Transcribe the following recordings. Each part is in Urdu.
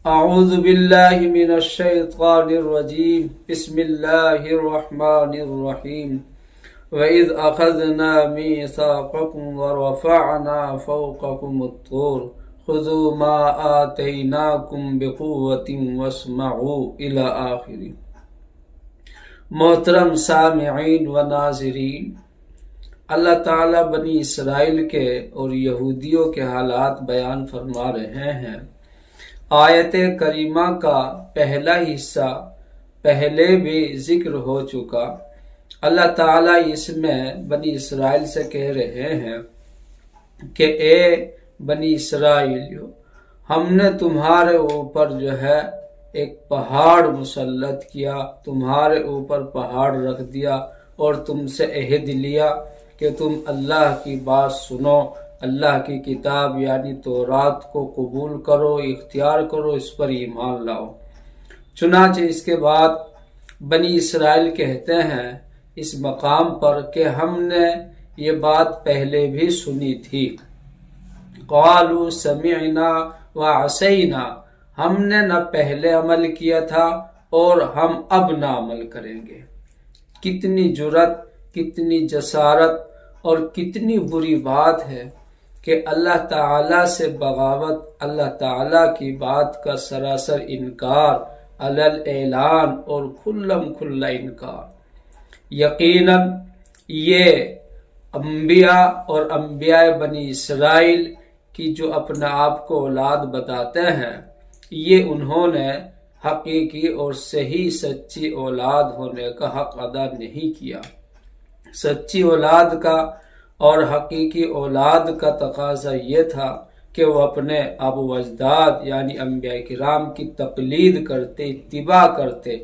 اعوذ باللہ من الشیطان الرجیم بسم اللہ الرحمن الرحیم وَإِذْ أَخَذْنَا مِيثَاقَكُمْ وَرَفَعْنَا فَوْقَكُمُ الطُّورَ خُذُوا مَا آتَيْنَاكُمْ بِقُوَّةٍ وَاسْمَعُوا إِلَى آخِرِ۔ محترم سامعین و ناظرین، اللہ تعالیٰ بنی اسرائیل کے اور یہودیوں کے حالات بیان فرما رہے ہیں۔ آیت کریمہ کا پہلا حصہ پہلے بھی ذکر ہو چکا۔ اللہ تعالیٰ اس میں بنی اسرائیل سے کہہ رہے ہیں کہ اے بنی اسرائیلیو، ہم نے تمہارے اوپر جو ہے ایک پہاڑ مسلط کیا، تمہارے اوپر پہاڑ رکھ دیا اور تم سے عہد لیا کہ تم اللہ کی بات سنو، اللہ کی کتاب یعنی تورات کو قبول کرو، اختیار کرو، اس پر ایمان لاؤ۔ چنانچہ اس کے بعد بنی اسرائیل کہتے ہیں اس مقام پر کہ ہم نے یہ بات پہلے بھی سنی تھی۔ قالوا سمعنا وعصینا، ہم نے نہ پہلے عمل کیا تھا اور ہم اب نہ عمل کریں گے۔ کتنی جرأت، کتنی جسارت اور کتنی بری بات ہے کہ اللہ تعالیٰ سے بغاوت، اللہ تعالیٰ کی بات کا سراسر انکار، علل اعلان اور کھلم کھلا انکار۔ یقیناً یہ انبیاء اور انبیاء بنی اسرائیل کی جو اپنے آپ کو اولاد بتاتے ہیں، یہ انہوں نے حقیقی اور صحیح سچی اولاد ہونے کا حق ادا نہیں کیا۔ سچی اولاد کا اور حقیقی اولاد کا تقاضا یہ تھا کہ وہ اپنے آبا و اجداد یعنی انبیاء کرام کی تقلید کرتے، اتباع کرتے،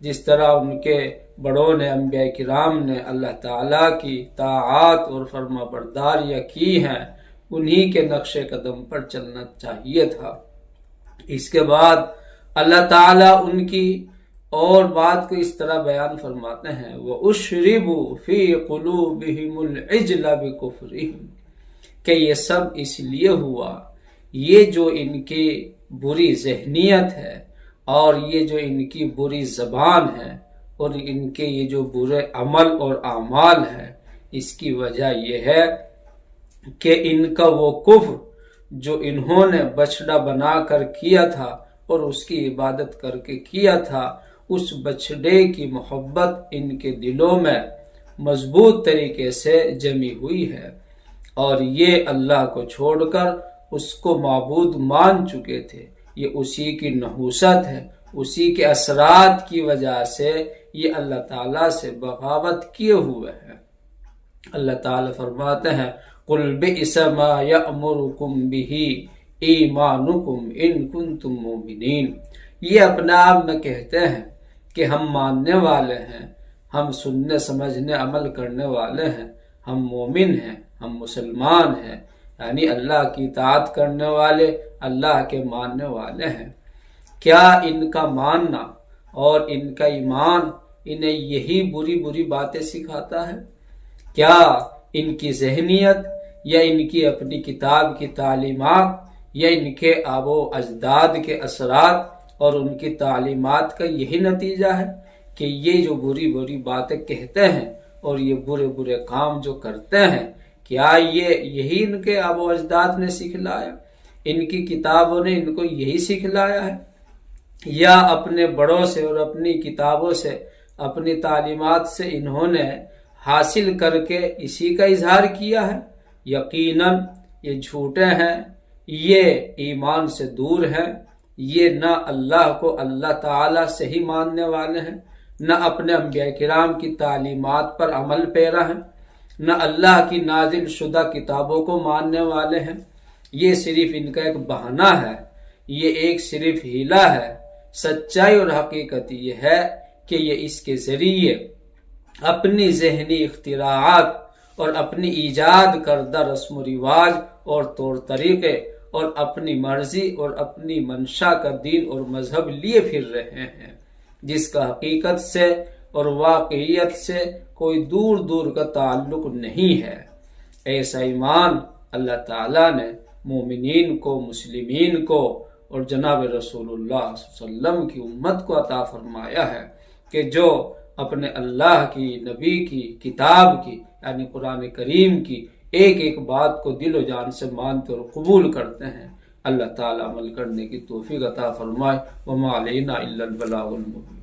جس طرح ان کے بڑوں نے، انبیاء کرام نے اللہ تعالیٰ کی طاعات اور فرما برداریاں کی ہیں، انہی کے نقش قدم پر چلنا چاہیے تھا۔ اس کے بعد اللہ تعالیٰ ان کی اور بات کو اس طرح بیان فرماتے ہیں وَأُشْرِبُوا فِي قُلُوبِهِمُ الْعِجْلَ بِكُفْرِهِمْ، کہ یہ سب اس لیے ہوا، یہ جو ان کی بری ذہنیت ہے اور یہ جو ان کی بری زبان ہے اور ان کے یہ جو برے عمل اور اعمال ہے، اس کی وجہ یہ ہے کہ ان کا وہ کفر جو انہوں نے بچڑا بنا کر کیا تھا اور اس کی عبادت کر کے کیا تھا، اس بچڑے کی محبت ان کے دلوں میں مضبوط طریقے سے جمی ہوئی ہے اور یہ اللہ کو چھوڑ کر اس کو معبود مان چکے تھے۔ یہ اسی کی نحوست ہے، اسی کے اثرات کی وجہ سے یہ اللہ تعالیٰ سے بغاوت کیے ہوئے ہیں۔ اللہ تعالیٰ فرماتے ہیں قُلْ بِئْسَ مَا يَأْمُرُكُمْ بِهِ ایمانکم ان کنتم مومنین، یہ اپنے آپ میں کہتے ہیں کہ ہم ماننے والے ہیں، ہم سننے سمجھنے عمل کرنے والے ہیں، ہم مومن ہیں، ہم مسلمان ہیں، یعنی اللہ کی اطاعت کرنے والے، اللہ کے ماننے والے ہیں۔ کیا ان کا ماننا اور ان کا ایمان انہیں یہی بری بری باتیں سکھاتا ہے؟ کیا ان کی ذہنیت یا ان کی اپنی کتاب کی تعلیمات یا ان کے آبا و اجداد کے اثرات اور ان کی تعلیمات کا یہی نتیجہ ہے کہ یہ جو بری بری باتیں کہتے ہیں اور یہ برے برے کام جو کرتے ہیں، کیا یہی ان کے آبا و اجداد نے سکھلایا؟ ان کی کتابوں نے ان کو یہی سکھلایا ہے؟ یا اپنے بڑوں سے اور اپنی کتابوں سے، اپنی تعلیمات سے انہوں نے حاصل کر کے اسی کا اظہار کیا ہے؟ یقیناً یہ جھوٹے ہیں، یہ ایمان سے دور ہیں، یہ نہ اللہ کو اللہ تعالیٰ سے ہی ماننے والے ہیں، نہ اپنے انبیاء کرام کی تعلیمات پر عمل پیرا ہیں، نہ اللہ کی نازل شدہ کتابوں کو ماننے والے ہیں۔ یہ صرف ان کا ایک بہانہ ہے، یہ ایک صرف ہیلا ہے۔ سچائی اور حقیقت یہ ہے کہ یہ اس کے ذریعے اپنی ذہنی اختراعات اور اپنی ایجاد کردہ رسم و رواج اور طور طریقے اور اپنی مرضی اور اپنی منشا کا دین اور مذہب لیے پھر رہے ہیں، جس کا حقیقت سے اور واقعیت سے کوئی دور دور کا تعلق نہیں ہے۔ ایسا ایمان اللہ تعالیٰ نے مومنین کو، مسلمین کو اور جناب رسول اللہ صلی اللہ علیہ وسلم کی امت کو عطا فرمایا ہے کہ جو اپنے اللہ کی، نبی کی، کتاب کی یعنی قرآن کریم کی ایک ایک بات کو دل و جان سے مانتے اور قبول کرتے ہیں، اللہ تعالیٰ عمل کرنے کی توفیق عطا فرمائے۔ وما علینا الا البلاغ المبین۔